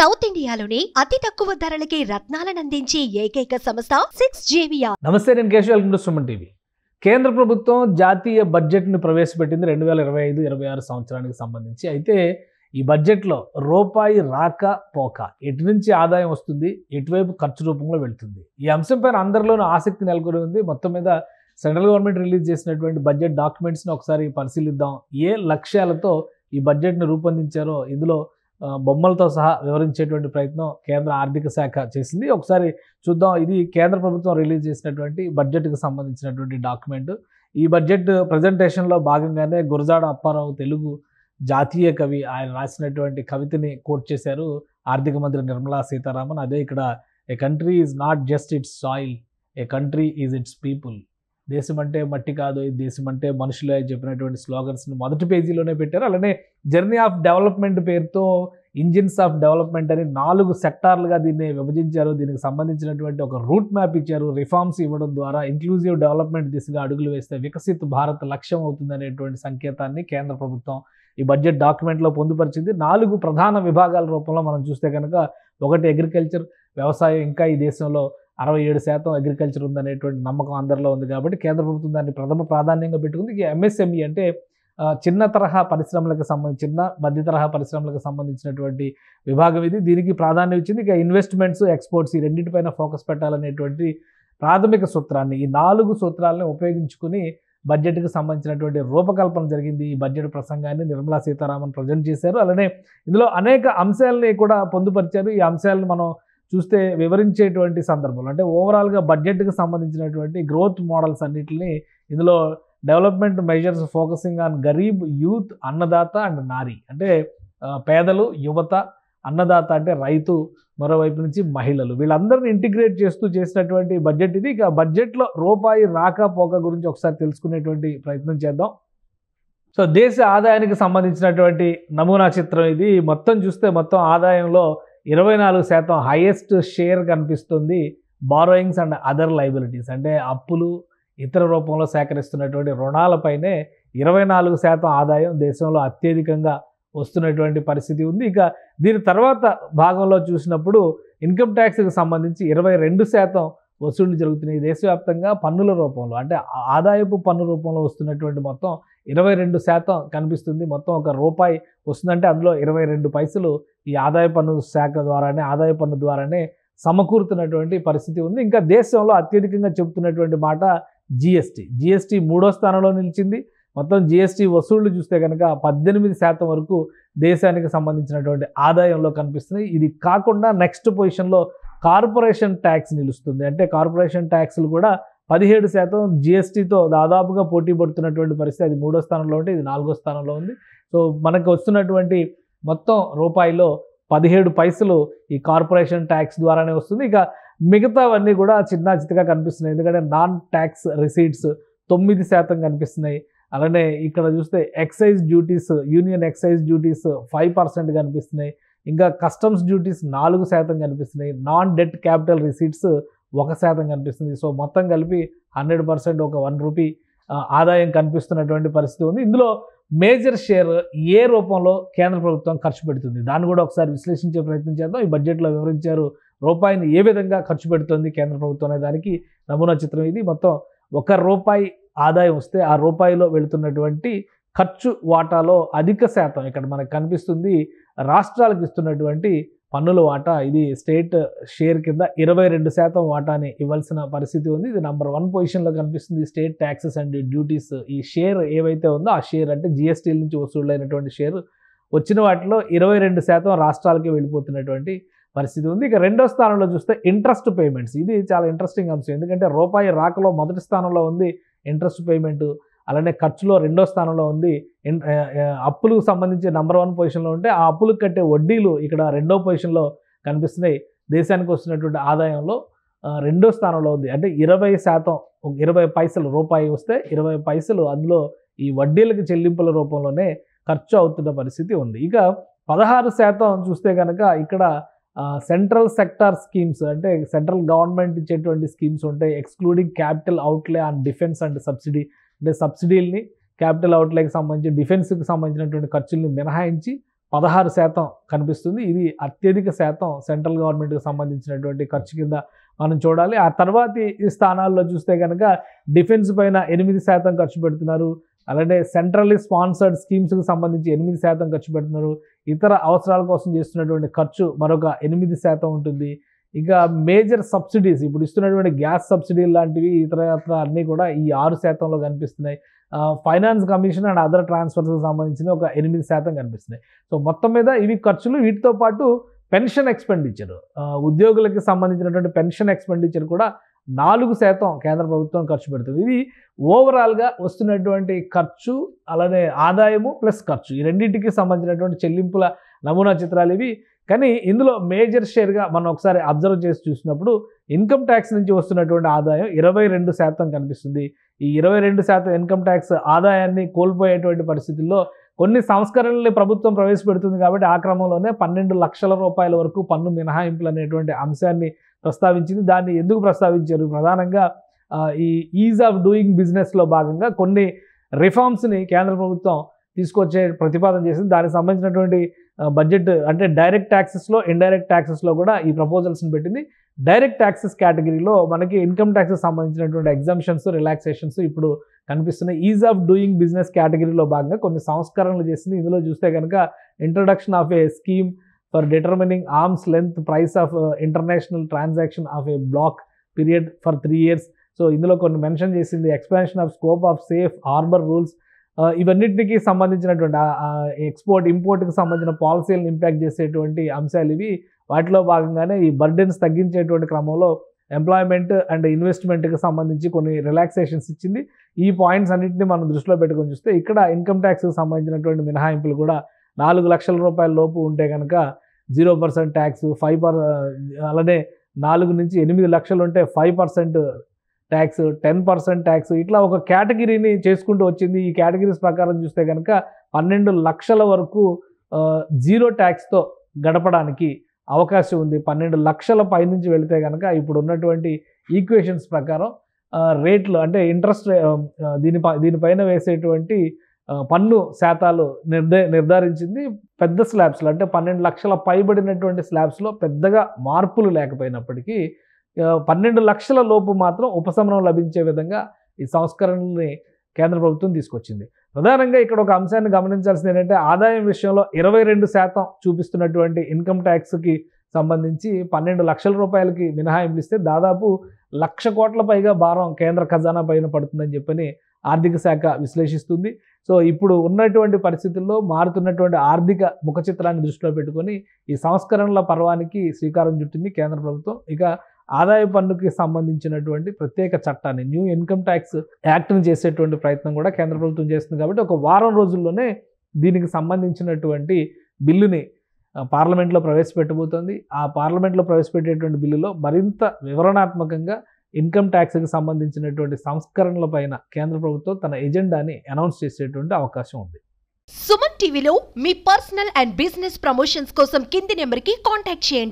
South ఇండియాలోనే అతి తక్కువ ధరలకి రత్నాలనందించే ఏకైక సంస్థ 6JVR. నమస్తే, నేను Keshav. Welcome to Suman TV. కేంద్ర ప్రభుత్వం జాతీయ బడ్జెట్ను ప్రవేశపెట్టింది 2025-26 సంవత్సరానికి సంబంధించి. అయితే ఈ బడ్జెట్లో రూపాయి రాక పోక ఎటు నుంచి ఆదాయం వస్తుంది, ఎటువైపు ఖర్చు రూపంలో వెళ్తుంది, ఈ అంశంపైన అందరిలోనూ ఆసక్తి నెలకొని ఉంది. మొత్తం మీద సెంట్రల్ గవర్నమెంట్ రిలీజ్ చేసినటువంటి బడ్జెట్ డాక్యుమెంట్స్ని ఒకసారి పరిశీలిద్దాం. ఏ లక్ష్యాలతో ఈ బడ్జెట్ను రూపొందించారో ఇందులో బొమ్మలతో సహా వివరించేటువంటి ప్రయత్నం కేంద్ర ఆర్థిక శాఖ చేసింది. ఒకసారి చూద్దాం. ఇది కేంద్ర ప్రభుత్వం రిలీజ్ చేసినటువంటి బడ్జెట్కి సంబంధించినటువంటి డాక్యుమెంట్. ఈ బడ్జెట్ ప్రజెంటేషన్లో భాగంగానే గురజాడ అప్పారావు తెలుగు జాతీయ కవి ఆయన రాసినటువంటి కవితని కోట్ చేశారు ఆర్థిక మంత్రి నిర్మలా సీతారామన్. అదే ఇక్కడ a country is not just its soil, a country is its people. దేశం అంటే మట్టి కాదు, ఈ దేశం అంటే మనుషులే చెప్పినటువంటి స్లోగన్స్ని మొదటి పేజీలోనే పెట్టారు. అలానే జర్నీ ఆఫ్ డెవలప్మెంట్ పేరుతో ఇంజిన్స్ ఆఫ్ డెవలప్మెంట్ అని 4 సెక్టార్లుగా దీన్ని విభజించారు. దీనికి సంబంధించినటువంటి ఒక రూట్ మ్యాప్ ఇచ్చారు. రిఫార్మ్స్ ఇవ్వడం ద్వారా ఇంక్లూజివ్ డెవలప్మెంట్ దిశగా అడుగులు వేస్తే వికసిత్ భారత్ లక్ష్యం అవుతుందనేటువంటి సంకేతాన్ని కేంద్ర ప్రభుత్వం ఈ బడ్జెట్ డాక్యుమెంట్లో పొందుపరిచింది. 4 ప్రధాన విభాగాల రూపంలో మనం చూస్తే కనుక, ఒకటి అగ్రికల్చర్, వ్యవసాయం. ఇంకా ఈ దేశంలో 67% అగ్రికల్చర్ ఉందనేటువంటి నమ్మకం అందరిలో ఉంది కాబట్టి కేంద్ర ప్రభుత్వం దాన్ని ప్రథమ ప్రాధాన్యంగా పెట్టుకుంది. ఇక ఎంఎస్ఎంఈ అంటే చిన్న తరహా పరిశ్రమలకు సంబంధించి, చిన్న మధ్య తరహా పరిశ్రమలకు సంబంధించినటువంటి విభాగం ఇది. దీనికి ప్రాధాన్యం ఇచ్చింది. ఇక ఇన్వెస్ట్మెంట్స్, ఎక్స్పోర్ట్స్, ఈ రెండింటిపైన ఫోకస్ పెట్టాలనేటువంటి ప్రాథమిక సూత్రాన్ని, ఈ 4 సూత్రాలను ఉపయోగించుకుని బడ్జెట్కి సంబంధించినటువంటి రూపకల్పన జరిగింది. ఈ బడ్జెట్ ప్రసంగాన్ని నిర్మలా సీతారామన్ ప్రజెంట్ చేశారు. అలానే ఇందులో అనేక అంశాలని కూడా పొందుపరిచారు. ఈ అంశాలను మనం చూస్తే వివరించేటువంటి సందర్భంలో, అంటే ఓవరాల్గా బడ్జెట్కి సంబంధించినటువంటి గ్రోత్ మోడల్స్ అన్నింటినీ ఇందులో development measures focusing on Garib, youth, Annadata and నారీ. అంటే పేదలు, యువత, అన్నదాత అంటే రైతు, మరోవైపు నుంచి మహిళలు, వీళ్ళందరినీ ఇంటిగ్రేట్ చేస్తూ చేసినటువంటి బడ్జెట్ ఇది. ఇక బడ్జెట్లో రూపాయి రాకపోక గురించి ఒకసారి తెలుసుకునేటువంటి ప్రయత్నం చేద్దాం. సో దేశ ఆదాయానికి సంబంధించినటువంటి నమూనా చిత్రం ఇది. మొత్తం చూస్తే మొత్తం ఆదాయంలో 24% హైయెస్ట్ షేర్ కనిపిస్తుంది బారోయింగ్స్ అండ్ అదర్ లైబిలిటీస్. అంటే అప్పులు, ఇతర రూపంలో సేకరిస్తున్నటువంటి రుణాలపైనే 24% ఆదాయం దేశంలో అత్యధికంగా వస్తున్నటువంటి పరిస్థితి ఉంది. ఇక దీని తర్వాత భాగంలో చూసినప్పుడు ఇన్కమ్ ట్యాక్స్కి సంబంధించి 22% వసూళ్లు జరుగుతున్నాయి దేశవ్యాప్తంగా పన్నుల రూపంలో. అంటే ఆదాయపు పన్ను రూపంలో వస్తున్నటువంటి మొత్తం 22% కనిపిస్తుంది. మొత్తం ఒక రూపాయి వస్తుందంటే అందులో 22 పైసలు ఈ ఆదాయ పన్ను శాఖ ద్వారానే, ఆదాయ పన్ను ద్వారానే సమకూరుతున్నటువంటి పరిస్థితి ఉంది. ఇంకా దేశంలో అత్యధికంగా చెబుతున్నటువంటి మాట జిఎస్టీ. జిఎస్టీ 3వ స్థానంలో నిలిచింది. మొత్తం జిఎస్టీ వసూళ్లు చూస్తే కనుక 18% వరకు దేశానికి సంబంధించినటువంటి ఆదాయంలో కనిపిస్తుంది. ఇది కాకుండా నెక్స్ట్ పొజిషన్లో కార్పొరేషన్ ట్యాక్స్ నిలుస్తుంది. అంటే కార్పొరేషన్ ట్యాక్స్లు కూడా 17% జిఎస్టీతో దాదాపుగా పోటీ పడుతున్నటువంటి పరిస్థితి. అది 3వ స్థానంలో ఉంటే ఇది 4వ స్థానంలో ఉంది. సో మనకు వస్తున్నటువంటి మొత్తం రూపాయిలో 17 పైసలు ఈ కార్పొరేషన్ ట్యాక్స్ ద్వారానే వస్తుంది. ఇక మిగతావన్నీ కూడా చిన్న చిత్తగా కనిపిస్తున్నాయి. ఎందుకంటే నాన్ ట్యాక్స్ రిసీట్స్ 9% కనిపిస్తున్నాయి. అలానే ఇక్కడ చూస్తే excise duties, union excise duties 5% కనిపిస్తున్నాయి. ఇంకా కస్టమ్స్ డ్యూటీస్ 4% కనిపిస్తున్నాయి. నాన్ డెట్ క్యాపిటల్ రిసీట్స్ 1% కనిపిస్తుంది. సో మొత్తం కలిపి 100% ఒక 1 రూపీ ఆదాయం కనిపిస్తున్నటువంటి పరిస్థితి ఉంది. ఇందులో మేజర్ షేర్ ఏ రూపంలో కేంద్ర ప్రభుత్వం ఖర్చు పెడుతుంది, దాన్ని కూడా ఒకసారి విశ్లేషించే ప్రయత్నం చేద్దాం. ఈ బడ్జెట్లో వివరించారు రూపాయిని ఏ విధంగా ఖర్చు పెడుతుంది కేంద్ర ప్రభుత్వం అనే దానికి నమూనా చిత్రం ఇది. మొత్తం 1 రూపాయి ఆదాయం వస్తే ఆ రూపాయిలో వెళుతున్నటువంటి ఖర్చు వాటాలో అధిక శాతం ఇక్కడ మనకు కనిపిస్తుంది రాష్ట్రాలకు ఇస్తున్నటువంటి పన్నుల వాటా. ఇది స్టేట్ షేర్ కింద 22% వాటాని ఇవ్వాల్సిన పరిస్థితి ఉంది. ఇది నంబర్ 1 పొజిషన్లో కనిపిస్తుంది. స్టేట్ ట్యాక్సెస్ అండ్ డ్యూటీస్ ఈ షేర్ ఏవైతే ఉందో, ఆ షేర్ అంటే జిఎస్టీల నుంచి వసూళ్ళైనటువంటి షేర్ వచ్చిన వాటిలో 22% రాష్ట్రాలకి వెళ్ళిపోతున్నటువంటి పరిస్థితి ఉంది. ఇక 2వ స్థానంలో చూస్తే ఇంట్రెస్ట్ పేమెంట్స్. ఇది చాలా ఇంట్రెస్టింగ్ అంశం. ఎందుకంటే రూపాయి రాకలో మొదటి స్థానంలో ఉంది ఇంట్రెస్ట్ పేమెంట్. అలానే ఖర్చులో 2వ స్థానంలో ఉంది. అప్పులకు సంబంధించి నంబర్ 1 పొజిషన్లో ఉంటే ఆ అప్పులకు కట్టే వడ్డీలు ఇక్కడ 2వ పొజిషన్లో కనిపిస్తున్నాయి. దేశానికి వస్తున్నటువంటి ఆదాయంలో 2వ స్థానంలో ఉంది. అంటే 20%, 20 పైసలు రూపాయి వస్తే 20 పైసలు అందులో ఈ వడ్డీలకు చెల్లింపుల రూపంలోనే ఖర్చు అవుతున్న పరిస్థితి ఉంది. ఇక 16% చూస్తే కనుక ఇక్కడ సెంట్రల్ సెక్టార్ స్కీమ్స్, అంటే సెంట్రల్ గవర్నమెంట్ ఇచ్చేటువంటి స్కీమ్స్ ఉంటాయి. Excluding capital అవుట్లే on defence and subsidy, అంటే సబ్సిడీల్ని, క్యాపిటల్ అవుట్లేకి సంబంధించి డిఫెన్స్కి సంబంధించినటువంటి ఖర్చుల్ని మినహాయించి 16% కనిపిస్తుంది. ఇది అత్యధిక శాతం సెంట్రల్ గవర్నమెంట్కి సంబంధించినటువంటి ఖర్చు కింద మనం చూడాలి. ఆ తర్వాతి స్థానాల్లో చూస్తే కనుక డిఫెన్స్ పైన 8% ఖర్చు పెడుతున్నారు. అలాగే సెంట్రల్లీ స్పాన్సర్డ్ స్కీమ్స్కి సంబంధించి 8% ఖర్చు పెడుతున్నారు. ఇతర అవసరాల కోసం చేస్తున్నటువంటి ఖర్చు మరొక 8% ఉంటుంది. ఇక మేజర్ సబ్సిడీస్ ఇప్పుడు ఇస్తున్నటువంటి గ్యాస్ సబ్సిడీలు లాంటివి ఇతర అన్నీ కూడా ఈ 6%లో కనిపిస్తున్నాయి. ఫైనాన్స్ కమిషన్ అండ్ అదర్ ట్రాన్స్ఫర్స్కి సంబంధించిన ఒక 8% కనిపిస్తున్నాయి. సో మొత్తం మీద ఇవి ఖర్చులు. వీటితో పాటు పెన్షన్ ఎక్స్పెండిచర్, ఉద్యోగులకి సంబంధించినటువంటి పెన్షన్ ఎక్స్పెండిచర్ కూడా 4% కేంద్ర ప్రభుత్వం ఖర్చు పెడుతుంది. ఇది ఓవరాల్గా వస్తున్నటువంటి ఖర్చు, అలానే ఆదాయము ప్లస్ ఖర్చు, ఈ రెండింటికి సంబంధించినటువంటి చెల్లింపుల నమూనా చిత్రాలు ఇవి. కానీ ఇందులో మేజర్ షేర్గా మనం ఒకసారి అబ్జర్వ్ చేసి చూసినప్పుడు ఇన్కమ్ ట్యాక్స్ నుంచి వస్తున్నటువంటి ఆదాయం 22% కనిపిస్తుంది. ఈ 22% ఇన్కమ్ ట్యాక్స్ ఆదాయాన్ని కోల్పోయేటువంటి పరిస్థితుల్లో కొన్ని సంస్కరణల్ని ప్రభుత్వం ప్రవేశపెడుతుంది కాబట్టి ఆ క్రమంలోనే 12 లక్షల రూపాయల వరకు పన్ను మినహాయింపులు అనేటువంటి అంశాన్ని ప్రస్తావించింది. దాన్ని ఎందుకు ప్రస్తావించారు? ప్రధానంగా ఈ ఈజ్ ఆఫ్ డూయింగ్ బిజినెస్లో భాగంగా కొన్ని రిఫార్మ్స్ని కేంద్ర ప్రభుత్వం తీసుకొచ్చే ప్రతిపాదన చేసింది. దానికి సంబంధించినటువంటి బడ్జెట్ అంటే డైరెక్ట్ ట్యాక్సెస్లో, ఇండైరెక్ట్ ట్యాక్సెస్లో కూడా ఈ ప్రపోజల్స్ని పెట్టింది. డైరెక్ట్ ట్యాక్సెస్ కేటగిరీలో మనకి ఇన్కమ్ ట్యాక్సెస్ సంబంధించినటువంటి ఎగ్జామ్షన్స్, రిలాక్సేషన్స్ ఇప్పుడు కనిపిస్తున్నాయి. ఈజ్ ఆఫ్ డూయింగ్ బిజినెస్ కేటగిరీలో భాగంగా కొన్ని సంస్కరణలు చేసింది. ఇందులో చూస్తే కనుక introduction of a scheme for determining arms length price of international transaction of a block period for 3 years. So ఇందులో కొన్ని మెన్షన్ చేసింది. Expansion of scope of safe harbour rules, ఇవన్నిటికి సంబంధించినటువంటి ఎక్స్పోర్ట్ ఇంపోర్ట్కి సంబంధించిన పాలసీలను ఇంపాక్ట్ చేసేటువంటి అంశాలు ఇవి. వాటిలో భాగంగానే ఈ బర్డెన్స్ తగ్గించేటువంటి క్రమంలో ఎంప్లాయ్మెంట్ అండ్ ఇన్వెస్ట్మెంట్కి సంబంధించి కొన్ని రిలాక్సేషన్స్ ఇచ్చింది. ఈ పాయింట్స్ అన్నింటినీ మనం దృష్టిలో పెట్టుకొని చూస్తే ఇక్కడ ఇన్కమ్ ట్యాక్స్కి సంబంధించినటువంటి మినహాయింపులు కూడా 4 లక్షల రూపాయల లోపు ఉంటే కనుక 0% ట్యాక్స్, 5% అలానే 4 నుంచి 8 లక్షలు ఉంటే 5% ట్యాక్స్, 10% ట్యాక్స్, ఇట్లా ఒక కేటగిరీని చేసుకుంటూ వచ్చింది. ఈ కేటగిరీస్ ప్రకారం చూస్తే కనుక 12 లక్షల వరకు 0 ట్యాక్స్తో గడపడానికి అవకాశం ఉంది. 12 లక్షల పైనుంచి వెళితే కనుక ఇప్పుడు ఉన్నటువంటి ఈక్వేషన్స్ ప్రకారం రేట్లు అంటే ఇంట్రెస్ట్ దీనిపైన వేసేటువంటి పన్ను శాతాలు నిర్ధారించింది. పెద్ద స్లాబ్స్లో అంటే 12 లక్షల పైబడినటువంటి స్లాబ్స్లో పెద్దగా మార్పులు లేకపోయినప్పటికీ 12 లక్షల లోపు మాత్రం ఉపశమనం లభించే విధంగా ఈ సంస్కరణల్ని కేంద్ర ప్రభుత్వం తీసుకొచ్చింది. ప్రధానంగా ఇక్కడ ఒక అంశాన్ని గమనించాల్సింది ఏంటంటే ఆదాయం విషయంలో 22% చూపిస్తున్నటువంటి ఇన్కమ్ ట్యాక్స్కి సంబంధించి 12 లక్షల రూపాయలకి మినహాయింపులు ఇస్తే దాదాపు 1,00,000 కోట్ల పైగా భారం కేంద్ర ఖజానా పైన పడుతుందని చెప్పని ఆర్థిక శాఖ విశ్లేషిస్తుంది. సో ఇప్పుడు ఉన్నటువంటి పరిస్థితుల్లో మారుతున్నటువంటి ఆర్థిక ముఖ చిత్రాన్ని దృష్టిలో పెట్టుకొని ఈ సంస్కరణల పర్వానికి శ్రీకారం చుట్టింది కేంద్ర ప్రభుత్వం. ఇక ఆదాయ పన్నుకి సంబంధించినటువంటి ప్రత్యేక చట్టాన్ని, న్యూ ఇన్కమ్ ట్యాక్స్ యాక్ట్ని చేసేటువంటి ప్రయత్నం కూడా కేంద్ర ప్రభుత్వం చేస్తుంది. కాబట్టి ఒక వారం రోజుల్లోనే దీనికి సంబంధించినటువంటి బిల్లుని పార్లమెంట్లో ప్రవేశపెట్టబోతోంది. ఆ పార్లమెంట్లో ప్రవేశపెట్టేటువంటి బిల్లులో మరింత వివరణాత్మకంగా ఇన్కమ్ ట్యాక్స్కి సంబంధించినటువంటి సంస్కరణల పైన కేంద్ర ప్రభుత్వం తన ఎజెండాని అనౌన్స్ చేసేటువంటి అవకాశం ఉంది. సుమన్ టీవీలో మీ పర్సనల్ అండ్ బిజినెస్ ప్రమోషన్స్ కోసం కింది నెంబర్కి కాంటాక్ట్ చేయండి.